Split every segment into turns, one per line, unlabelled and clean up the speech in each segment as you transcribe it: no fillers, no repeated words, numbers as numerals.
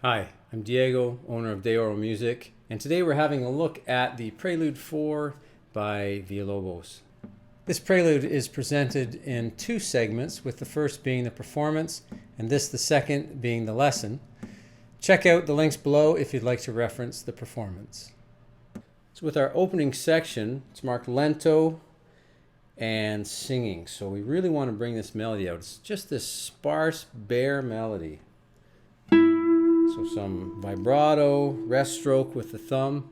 Hi, I'm Diego, owner of De Oro Music, and today we're having a look at the Prelude 4 by Villa-Lobos. This prelude is presented in two segments, with the first being the performance and the second being the lesson. Check out the links below if you'd like to reference the performance. So with our opening section, it's marked lento and singing. So we really want to bring this melody out. It's just this sparse, bare melody. So some vibrato, rest stroke with the thumb.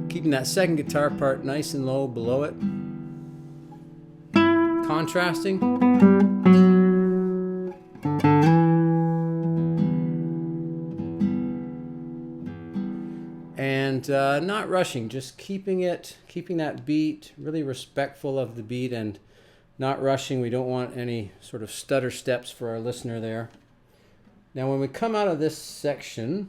Keeping that second guitar part nice and low below it. Contrasting. And not rushing, just keeping that beat, really respectful of the beat and not rushing. We don't want any sort of stutter steps for our listener there. Now when we come out of this section,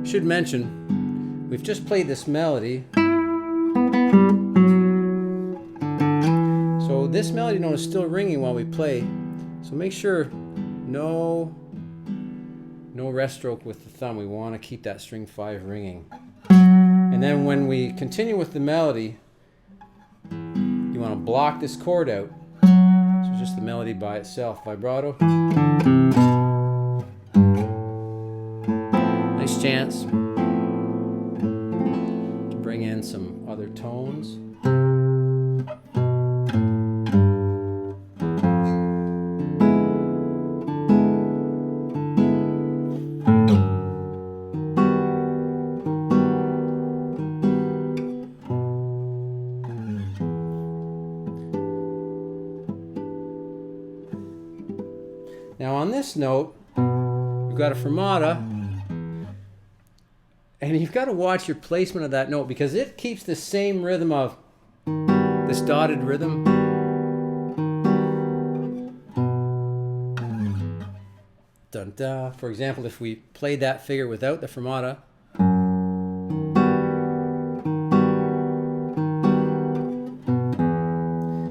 I should mention, we've just played this melody. So this melody note is still ringing while we play. So make sure no rest stroke with the thumb. We want to keep that string 5 ringing. And then when we continue with the melody, you want to block this chord out. So just the melody by itself. Vibrato. Nice chance to bring in some other tones. Now on this note, you've got a fermata, and you've got to watch your placement of that note because it keeps the same rhythm of this dotted rhythm. Dun, da. For example, if we played that figure without the fermata,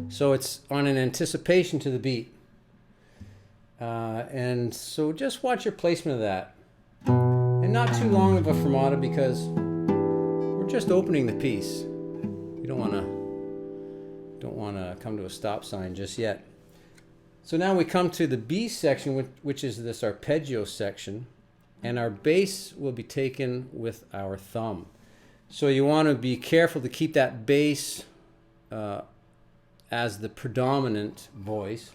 so it's on an anticipation to the beat. And so just watch your placement of that. And not too long of a fermata because we're just opening the piece. We don't want to come to a stop sign just yet. So now we come to the B section, which is this arpeggio section, and our bass will be taken with our thumb. So you want to be careful to keep that bass as the predominant voice.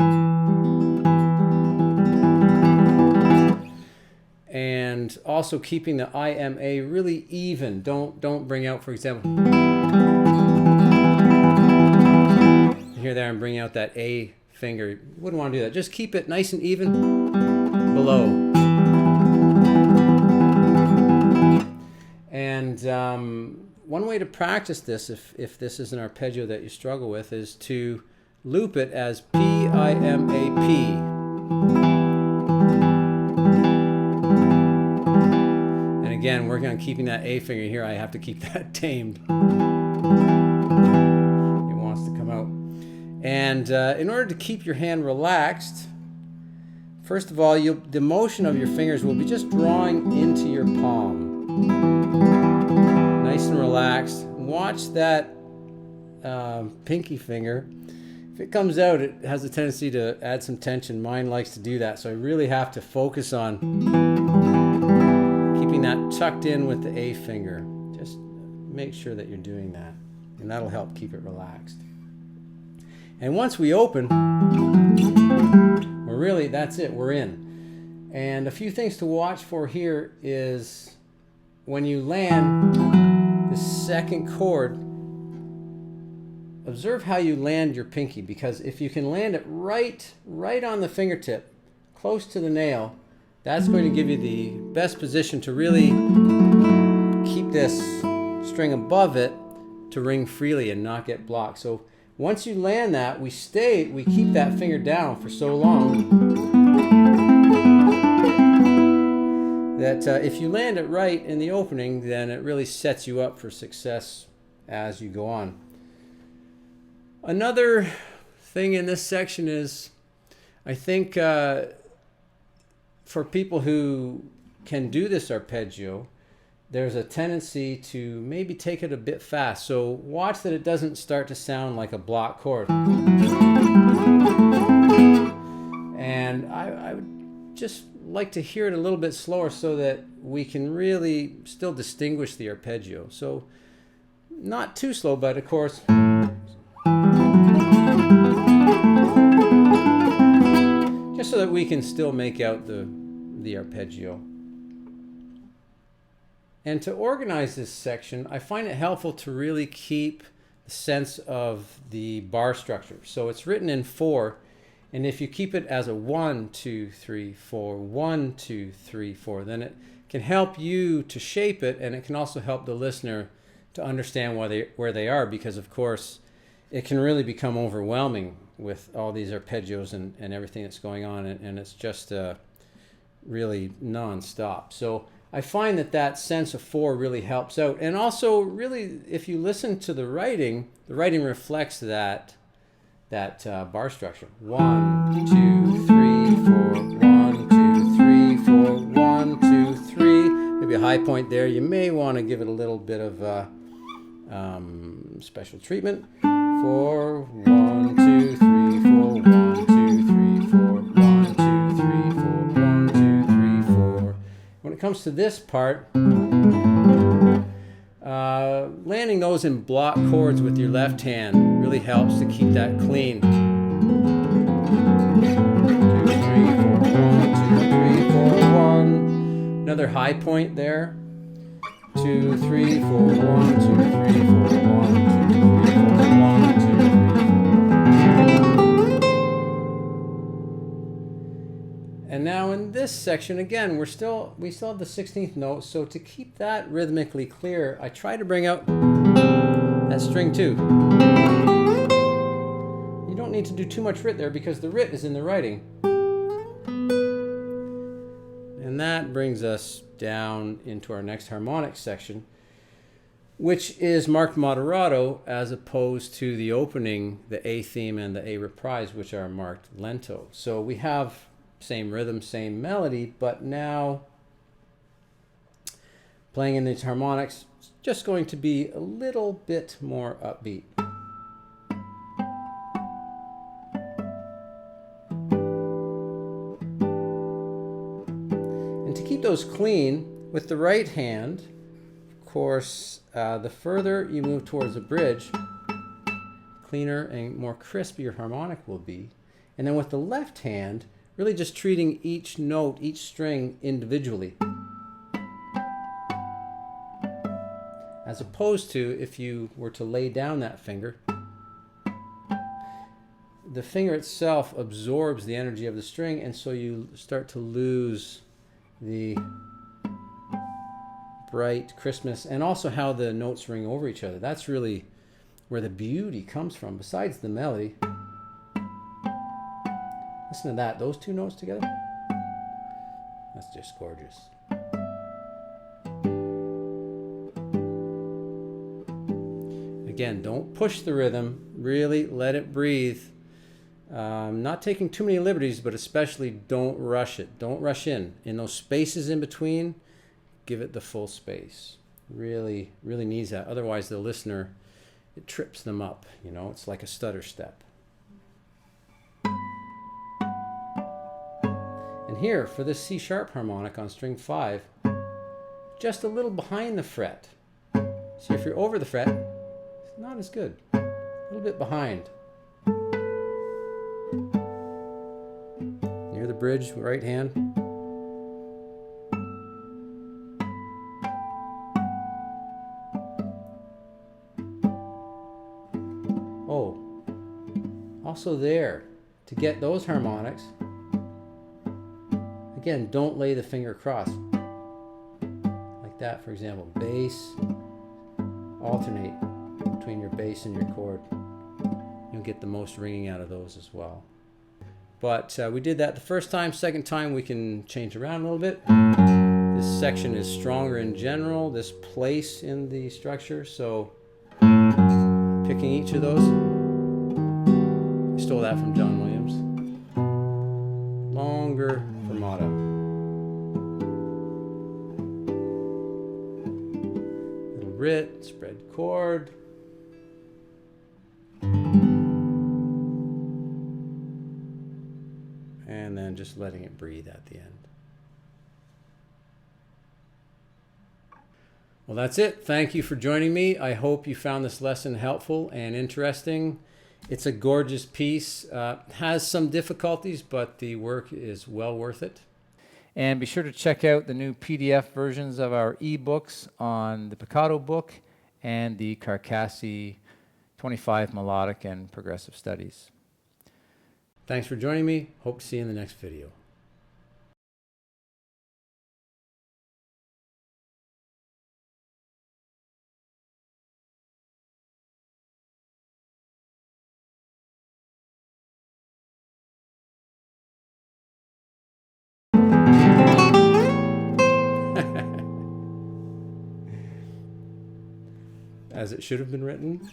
And also keeping the IMA really even. Don't bring out, for example, here there I'm bringing out that A finger. You wouldn't want to do that. Just keep it nice and even below. And one way to practice this, if this is an arpeggio that you struggle with, is to loop it as P-I-M-A-P. Again, working on keeping that A finger here, I have to keep that tamed. It wants to come out. And in order to keep your hand relaxed, first of all, the motion of your fingers will be just drawing into your palm. Nice and relaxed. Watch that pinky finger. If it comes out, it has a tendency to add some tension. Mine likes to do that, so I really have to focus on keeping that tucked in with the A finger. Just make sure that you're doing that, and that'll help keep it relaxed. And once we open, that's it, we're in. And a few things to watch for here is when you land the second chord, observe how you land your pinky, because if you can land it right on the fingertip, close to the nail, that's going to give you the best position to really keep this string above it to ring freely and not get blocked. So once you land that, we keep that finger down for so long that if you land it right in the opening, then it really sets you up for success as you go on. Another thing in this section is I think for people who can do this arpeggio, there's a tendency to maybe take it a bit fast. So watch that it doesn't start to sound like a block chord. And I would just like to hear it a little bit slower so that we can really still distinguish the arpeggio. So not too slow, but of course, just so that we can still make out the arpeggio. And to organize this section, I find it helpful to really keep the sense of the bar structure. So it's written in 4, and if you keep it as a 1, 2, 3, 4, 1, 2, 3, 4, then it can help you to shape it, and it can also help the listener to understand where they are, because of course it can really become overwhelming with all these arpeggios and everything that's going on, and it's just really non-stop. So I find that sense of 4 really helps out. And also, really, if you listen to the writing reflects that bar structure. 1, 2, 3, 4, 1, 2, 3, 4, 1, 2, 3. Maybe a high point there. You may want to give it a little bit of special treatment. 4, 1, 2, 3, 4, 1, 2, 3, 4, 1, 2, 3, 4, 1, 2, 3, 4. When it comes to this part, landing those in block chords with your left hand really helps to keep that clean. 2, 3, 4, 1, 2, 3, 4, 1. Another high point there. 2, 3, 4, 1, 2, 3, 4, 1, 2, 3, 4, 1, 2, 3, 4. And now in this section, again, we still have the 16th note, so to keep that rhythmically clear, I try to bring out that string 2. You don't need to do too much writ there because the writ is in the writing. And that brings us down into our next harmonic section, which is marked moderato as opposed to the opening, the A theme and the A reprise, which are marked lento. So we have same rhythm, same melody, but now playing in these harmonics, it's just going to be a little bit more upbeat. And to keep those clean, with the right hand, of course, the further you move towards the bridge, cleaner and more crisp your harmonic will be. And then with the left hand, really just treating each note, each string individually. As opposed to if you were to lay down that finger, the finger itself absorbs the energy of the string, and so you start to lose the bright crispness and also how the notes ring over each other. That's really where the beauty comes from, besides the melody. Listen to that, those two notes together. That's just gorgeous. Again, don't push the rhythm, really let it breathe. Not taking too many liberties, but especially don't rush it. Don't rush in. In those spaces in between, give it the full space. Really, really needs that. Otherwise, the listener, it trips them up. You know, it's like a stutter step. And here, for this C sharp harmonic on string 5, just a little behind the fret. See, if you're over the fret, it's not as good. A little bit behind. Near the bridge, right hand. Oh, also there, to get those harmonics, again, don't lay the finger across. Like that, for example. Bass, alternate between your bass and your chord. You'll get the most ringing out of those as well. But we did that the first time. Second time, we can change around a little bit. This section is stronger in general, this place in the structure. So picking each of those. I stole that from John Williams. spread chord. And then just letting it breathe at the end. Well, that's it. Thank you for joining me. I hope you found this lesson helpful and interesting. It's a gorgeous piece. Has some difficulties, but the work is well worth it. And be sure to check out the new PDF versions of our ebooks on the Picado book and the Carcassi 25 Melodic and Progressive Studies. Thanks for joining me. Hope to see you in the next video. As it should have been written.